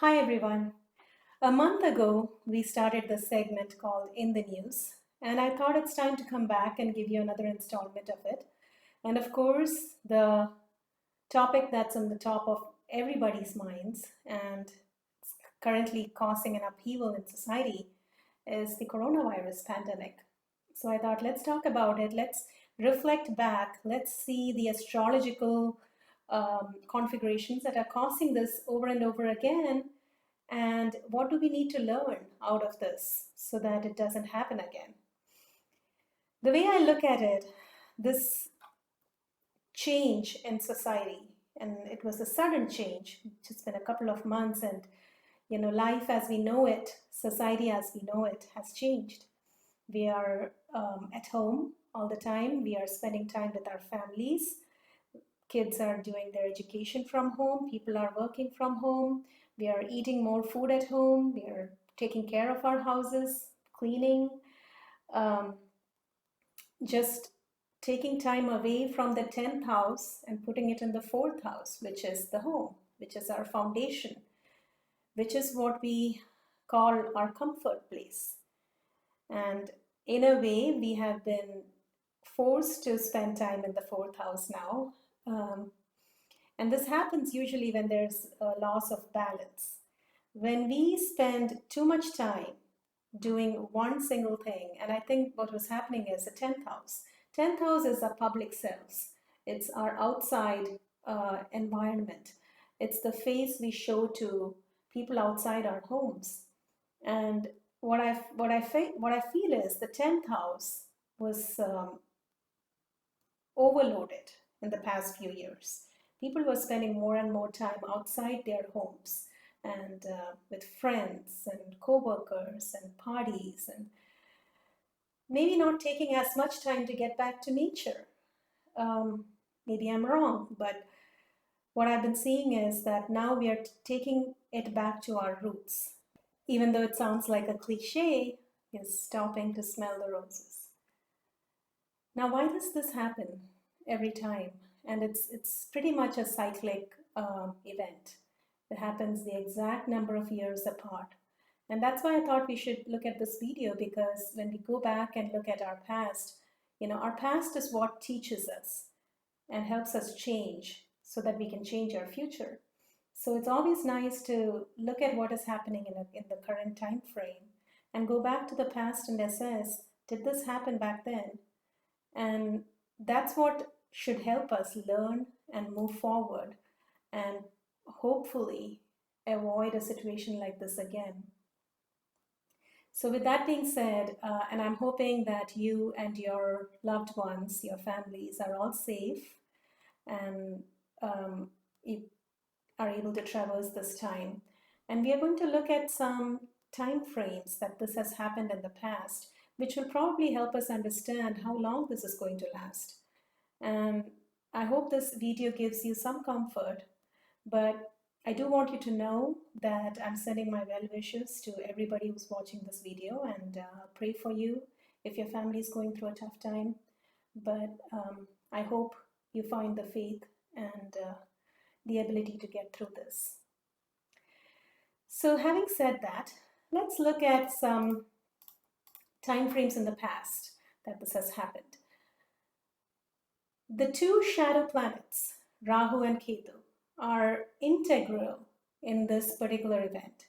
Hi everyone. A month ago, we started this segment called In the News, and I thought it's time to come back and give you another installment of it. And of course, the topic that's on the top of everybody's minds and currently causing an upheaval in society is the coronavirus pandemic. So I thought, let's talk about it. Let's reflect back. Let's see the astrological configurations that are causing this over and over again. And what do we need to learn out of this so that it doesn't happen again? The way I look at it, this change in society, and it was a sudden change, it's been a couple of months, and life as we know it, society as we know it has changed. We are at home all the time. We are spending time with our families. Kids are doing their education from home. People are working from home. We are eating more food at home. We are taking care of our houses, cleaning, um, just taking time away from the 10th house and putting it in the 4th house, which is the home, which is our foundation, which is what we call our comfort place. And in a way, we have been forced to spend time in the 4th house now. And this happens usually when there's a loss of balance. When we spend too much time doing one single thing, and I think what was happening is the 10th house. 10th house is our public selves. It's our outside environment. It's the face we show to people outside our homes. And what I feel is the 10th house was overloaded in the past few years. People were spending more and more time outside their homes and with friends and co-workers and parties, and maybe not taking as much time to get back to nature. Maybe I'm wrong, but what I've been seeing is that now we are taking it back to our roots. Even though it sounds like a cliche, is stopping to smell the roses. Now, why does this happen every time? And it's pretty much a cyclic event. It happens the exact number of years apart. And that's why I thought we should look at this video, because when we go back and look at our past, our past is what teaches us and helps us change so that we can change our future. So it's always nice to look at what is happening in the current time frame and go back to the past and assess, did this happen back then? And that's what should help us learn and move forward and hopefully avoid a situation like this again. So with that being said, and I'm hoping that you and your loved ones, your families, are all safe and you are able to traverse this time. And we are going to look at some time frames that this has happened in the past, which will probably help us understand how long this is going to last. And I hope this video gives you some comfort, but I do want you to know that I'm sending my well wishes to everybody who's watching this video, and pray for you if your family is going through a tough time. But I hope you find the faith and the ability to get through this. So having said that, let's look at some time frames in the past that this has happened. The two shadow planets, Rahu and Ketu, are integral in this particular event.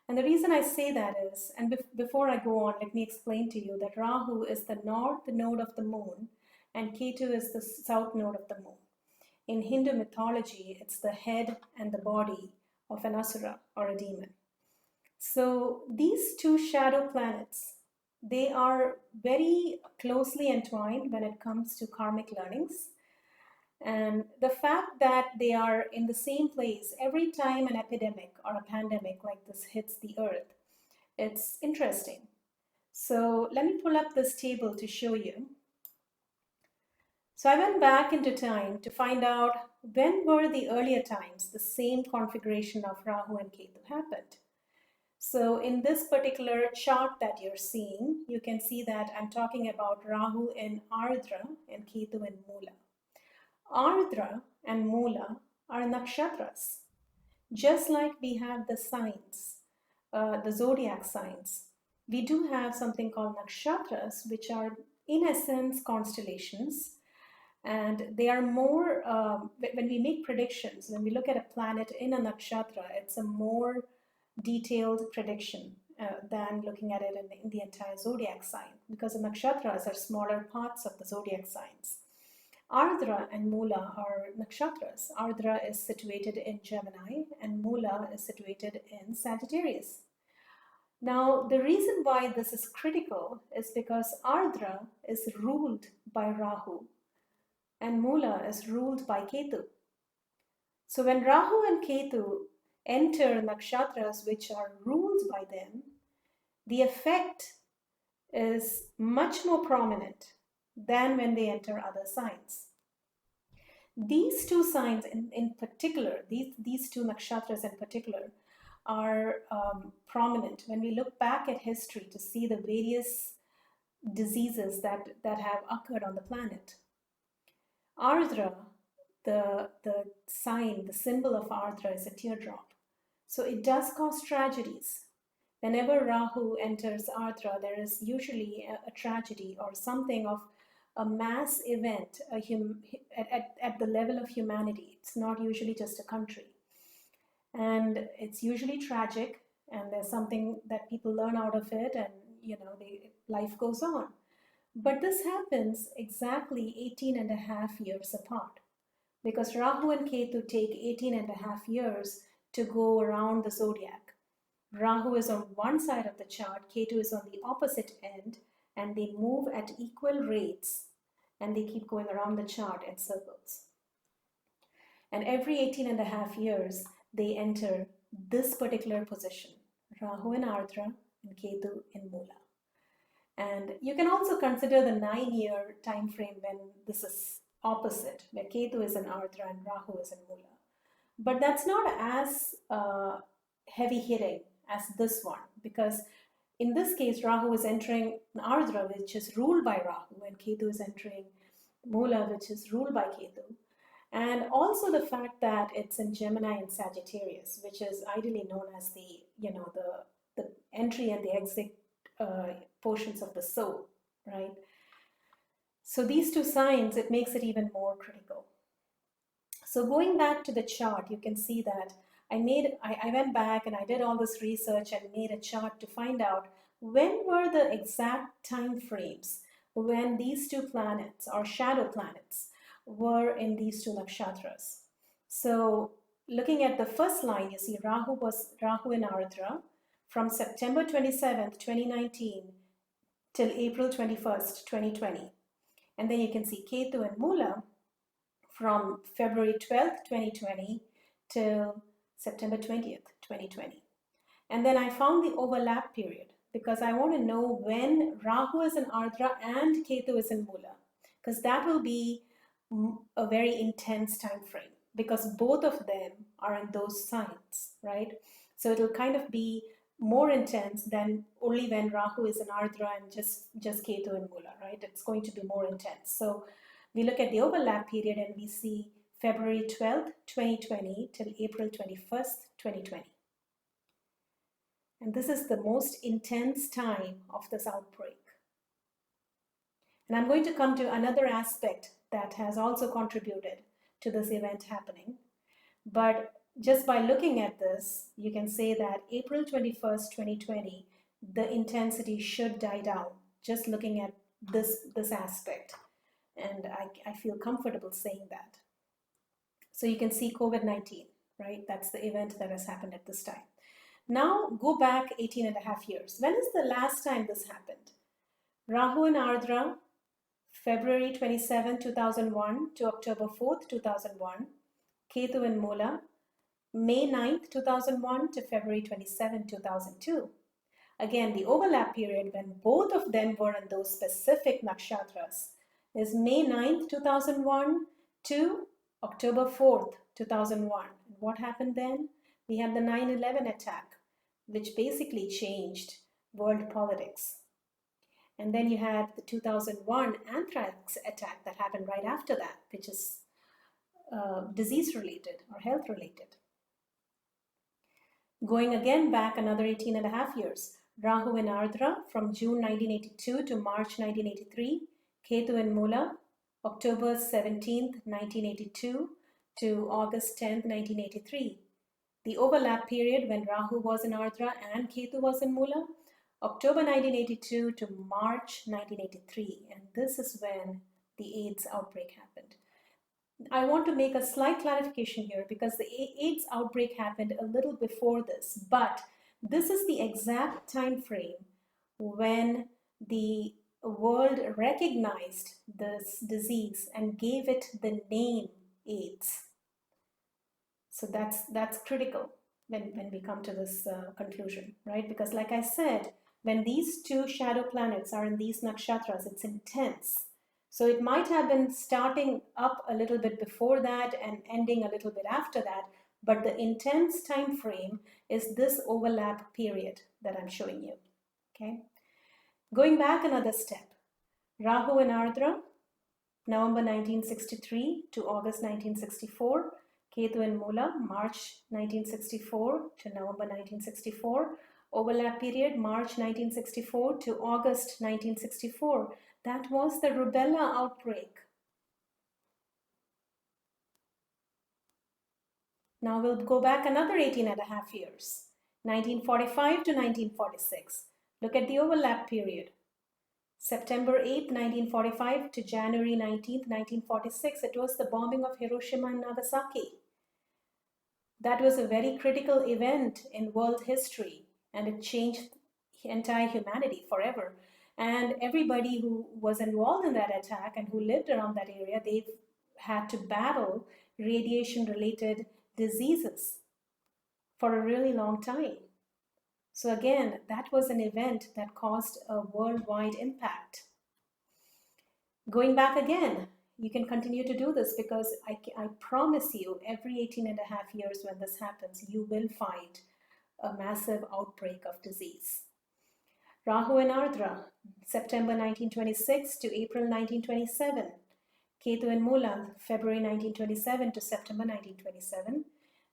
And the reason I say that is, and before I go on, let me explain to you that Rahu is the north node of the moon and Ketu is the south node of the moon. In Hindu mythology, it's the head and the body of an asura or a demon. So these two shadow planets, they are very closely entwined when it comes to karmic learnings. And the fact that they are in the same place every time an epidemic or a pandemic like this hits the earth, it's interesting. So let me pull up this table to show you. So I went back into time to find out when were the earlier times the same configuration of Rahu and Ketu happened. So in this particular chart that you're seeing, you can see that I'm talking about Rahu in Ardra and Ketu in Mula. Ardra and Mula are nakshatras. Just like we have the signs, the zodiac signs, we do have something called nakshatras, which are in essence constellations. And they are more, when we make predictions, when we look at a planet in a nakshatra, it's a more detailed prediction than looking at it in the entire zodiac sign, because the nakshatras are smaller parts of the zodiac signs. Ardra and Mula are nakshatras. Ardra is situated in Gemini and Mula is situated in Sagittarius. Now, the reason why this is critical is because Ardra is ruled by Rahu and Mula is ruled by Ketu. So when Rahu and Ketu enter nakshatras which are ruled by them, the effect is much more prominent than when they enter other signs. These two signs in particular, these two nakshatras in particular, are prominent when we look back at history to see the various diseases that have occurred on the planet. Ardra, the sign, the symbol of Ardra is a teardrop. So it does cause tragedies. Whenever Rahu enters Ardra, there is usually a tragedy or something of a mass event at the level of humanity. It's not usually just a country. And it's usually tragic, and there's something that people learn out of it, and life goes on. But this happens exactly 18 and a half years apart, because Rahu and Ketu take 18 and a half years to go around the zodiac. Rahu is on one side of the chart, Ketu is on the opposite end, and they move at equal rates, and they keep going around the chart in circles. And every 18 and a half years, they enter this particular position, Rahu in Ardra and Ketu in Mula. And you can also consider the 9-year time frame when this is opposite, where Ketu is in Ardra and Rahu is in Mula. But that's not as heavy hitting as this one, because in this case, Rahu is entering Ardra, which is ruled by Rahu, and Ketu is entering Mula, which is ruled by Ketu. And also the fact that it's in Gemini and Sagittarius, which is ideally known as the entry and the exit portions of the soul, right? So these two signs, it makes it even more critical. So going back to the chart, you can see that I went back and I did all this research and made a chart to find out when were the exact time frames when these two planets or shadow planets were in these two nakshatras. So looking at the first line, you see Rahu in Ardra from September 27th, 2019 till April 21st, 2020. And then you can see Ketu and Mula from February 12th, 2020 till September 20th, 2020. And then I found the overlap period because I want to know when Rahu is in Ardra and Ketu is in Mula, because that will be a very intense time frame because both of them are in those signs, right? So it'll kind of be more intense than only when Rahu is in Ardra and just Ketu and Mula, right? It's going to be more intense. So we look at the overlap period and we see February 12th, 2020 till April 21st, 2020. And this is the most intense time of this outbreak. And I'm going to come to another aspect that has also contributed to this event happening. But just by looking at this, you can say that April 21st, 2020, the intensity should die down, just looking at this aspect. And I feel comfortable saying that. So you can see COVID-19, right? That's the event that has happened at this time. Now go back 18 and a half years. When is the last time this happened? Rahu in Ardra, February 27, 2001 to October 4th, 2001. Ketu in Mula, May 9th, 2001 to February 27, 2002. Again, the overlap period when both of them were in those specific nakshatras is May 9th, 2001 to October 4th, 2001. What happened then? We had the 9/11 attack, which basically changed world politics. And then you had the 2001 anthrax attack that happened right after that, which is disease related or health related. Going again back another 18 and a half years, Rahu in Ardra from June 1982 to March 1983, Ketu in Mula, October 17th, 1982 to August 10th, 1983. The overlap period when Rahu was in Ardra and Ketu was in Mula, October 1982 to March 1983, and this is when the AIDS outbreak happened. I want to make a slight clarification here because the AIDS outbreak happened a little before this, but this is the exact time frame when the world recognized this disease and gave it the name AIDS. So that's critical when we come to this conclusion, right? Because like I said, when these two shadow planets are in these nakshatras, it's intense. So it might have been starting up a little bit before that and ending a little bit after that, but the intense time frame is this overlap period that I'm showing you, okay? Going back another step, Rahu in Ardra, November 1963 to August 1964, Ketu in Mula, March 1964 to November 1964, overlap period March 1964 to August 1964. That was the rubella outbreak. Now we'll go back another 18 and a half years, 1945 to 1946. Look at the overlap period. September 8, 1945 to January 19, 1946. It was the bombing of Hiroshima and Nagasaki. That was a very critical event in world history, and it changed entire humanity forever. And everybody who was involved in that attack and who lived around that area, they've had to battle radiation-related diseases for a really long time. So again, that was an event that caused a worldwide impact. Going back again, you can continue to do this because I promise you, every 18 and a half years when this happens, you will find a massive outbreak of disease. Rahu in Ardra, September 1926 to April 1927. Ketu in Mula, February 1927 to September 1927.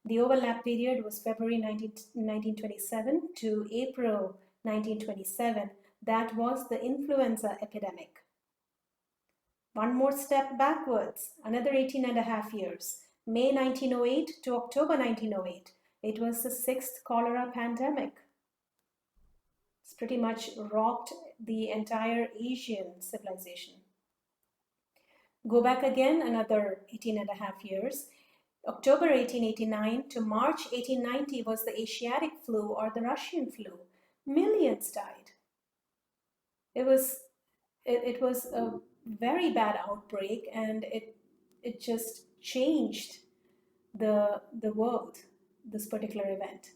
The overlap period was February 1927 to April 1927. That was the influenza epidemic. One more step backwards, another 18 and a half years. May 1908 to October 1908. It was the sixth cholera pandemic. It's pretty much rocked the entire Asian civilization. Go back again another 18 and a half years. October 1889 to March 1890 was the Asiatic flu or the Russian flu. Millions died. It was a very bad outbreak, and it just changed the world, this particular event.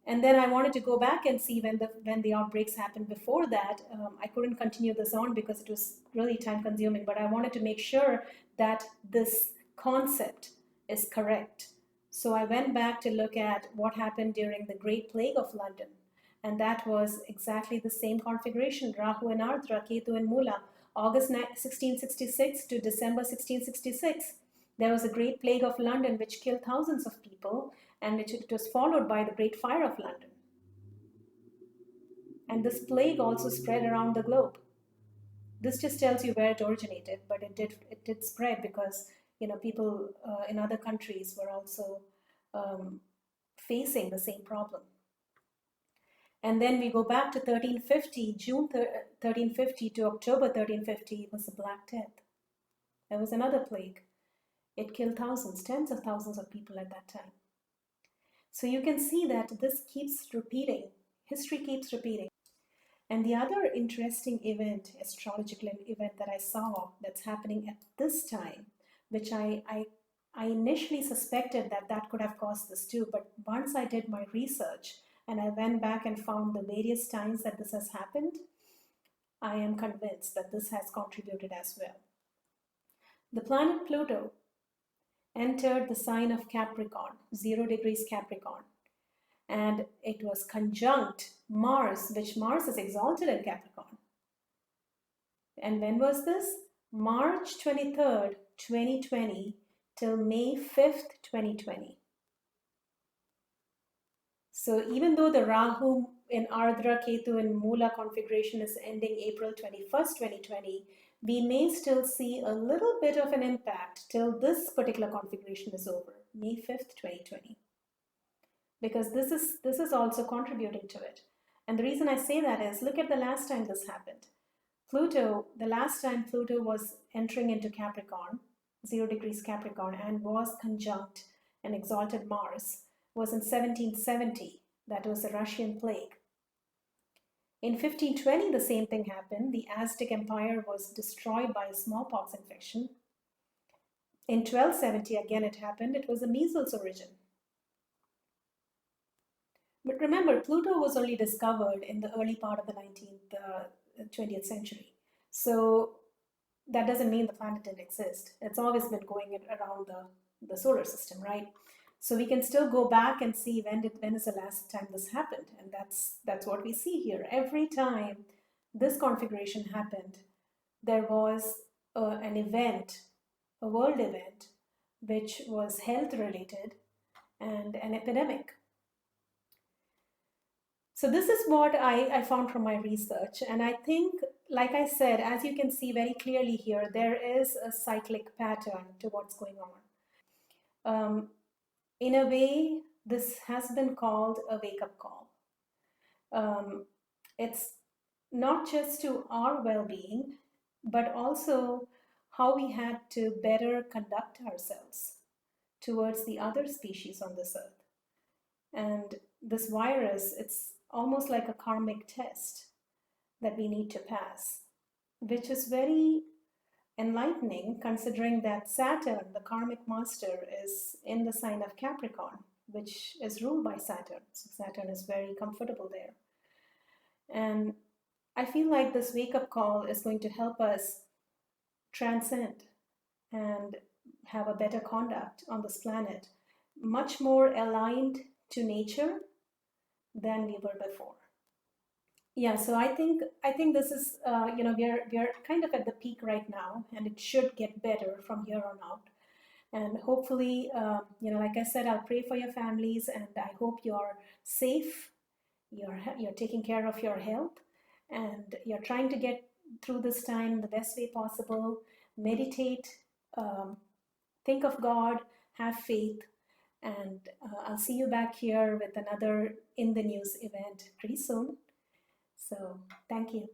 And then I wanted to go back and see when the outbreaks happened before that. I couldn't continue this on because it was really time consuming, but I wanted to make sure that this concept is correct. So I went back to look at what happened during the Great Plague of London. And that was exactly the same configuration, Rahu and Ardra, Ketu and Mula, August 1666 to December 1666. There was a Great Plague of London which killed thousands of people, and it was followed by the Great Fire of London. And this plague also spread around the globe. This just tells you where it originated, but it did spread because people in other countries were also facing the same problem. And then we go back to 1350, June 1350 to October 1350, it was the Black Death. There was another plague. It killed thousands, tens of thousands of people at that time. So you can see that this keeps repeating. History keeps repeating. And the other interesting event, astrological event that I saw that's happening at this time, which I initially suspected that could have caused this too, but once I did my research and I went back and found the various times that this has happened, I am convinced that this has contributed as well. The planet Pluto entered the sign of Capricorn, 0 degrees Capricorn, and it was conjunct Mars, which Mars is exalted in Capricorn. And when was this? March 23rd, 2020 till May 5th, 2020. So even though the Rahu in Ardra Ketu in Mula configuration is ending April 21st, 2020, we may still see a little bit of an impact till this particular configuration is over, May 5th, 2020, because this is also contributing to it. And the reason I say that is, look at the last time this happened. Pluto, the last time Pluto was entering into Capricorn, 0 degrees Capricorn, and was conjunct an exalted Mars, was in 1770. That was the Russian plague. In 1520, the same thing happened. The Aztec Empire was destroyed by a smallpox infection. In 1270, again it happened. It was a measles origin. But remember, Pluto was only discovered in the early part of the 20th century. So that doesn't mean the planet didn't exist. It's always been going around the solar system, right? So we can still go back and see when is the last time this happened, and that's what we see here. Every time this configuration happened, there was an event, a world event, which was health related and an epidemic. So this is what I found from my research, and I think, like I said, as you can see very clearly here, there is a cyclic pattern to what's going on. In a way, this has been called a wake-up call. It's not just to our well-being, but also how we had to better conduct ourselves towards the other species on this earth. And this virus, it's almost like a karmic test that we need to pass, which is very enlightening considering that Saturn, the karmic master, is in the sign of Capricorn, which is ruled by Saturn. So Saturn is very comfortable there. And I feel like this wake-up call is going to help us transcend and have a better conduct on this planet, much more aligned to nature than we were before. Yeah, so I think this is we are kind of at the peak right now, and it should get better from here on out. And hopefully, like I said, I'll pray for your families, and I hope you're safe. You're taking care of your health, and you're trying to get through this time the best way possible. Meditate, think of God, have faith, and I'll see you back here with another In the News event pretty soon. So thank you.